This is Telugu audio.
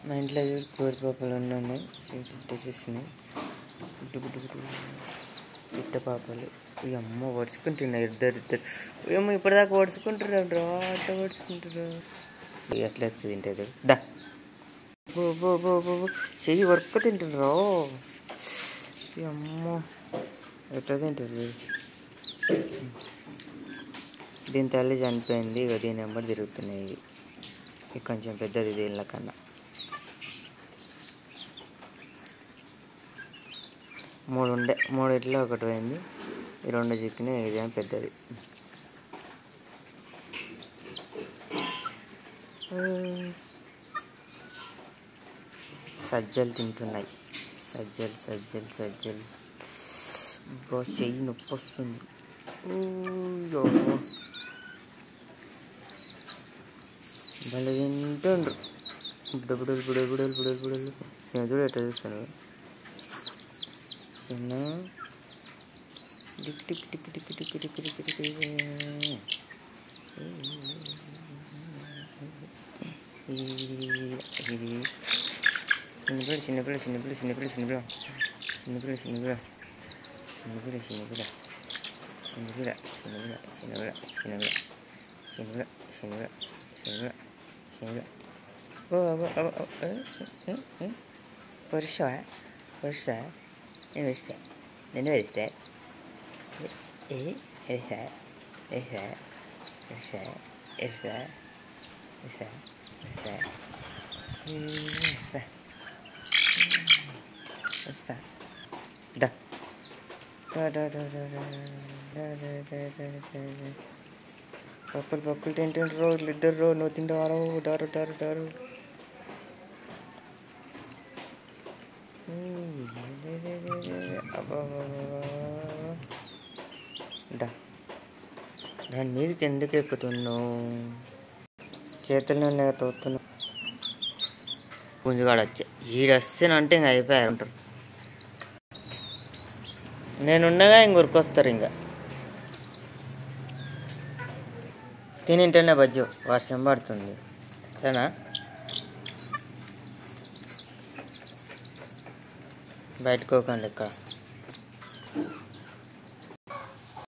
మా ఇంట్లో కోరి పాపలు ఉన్నాయి, పెట్టేసేసినాయి. పిట్ట పాపలు ఈ అమ్మ వడుచుకుంటున్నాయి, ఇద్దరు ఏమో ఇప్పటిదాకా వడుచుకుంటారు రా, అట్లా వడుచుకుంటారు. ఎట్లా వస్తుంది తింటుంది దా చెయ్యి వర్క్ తింటుండ్రా. ఈ అమ్మ ఎట్లా తింటుంది. దీని తల్లి చనిపోయింది, ఇక దీని నెంబర్ తిరుగుతున్నాయి. ఇవి కొంచెం పెద్దది దీనిల కన్నా. మూడిట్లో ఒకటి పోయింది, ఈ రెండు చిక్కినాయి. ఇదేం పెద్దది. సజ్జలు తింటున్నాయి, సజ్జలు. చెయ్యి నొప్పి వస్తుంది. భలే తింటుండ్రు. బుడలు నేను చూడ ఎట్లా చూస్తాను. చిన్న చిన్నపిల్ల వర్ష నేను వెళ్తే దా పప్పులు తింటుండ్రు ఇద్దరు. నువ్వు తింటారు డారు. దా దాని మీదకి ఎందుకు ఎక్కుతున్నావు? చేతుల్లోనే తోస్తున్నావు. గుంజుగాడు వచ్చా, ఈడొస్తేనంటే ఇంక అయిపోయారు అంటారు. నేనుండగా ఇంక ఉరికొస్తారు. ఇంకా తినింటేనే బజ్జు, వర్షం పడుతుంది సరేనా? బయటకోకండి ఇక్కడ.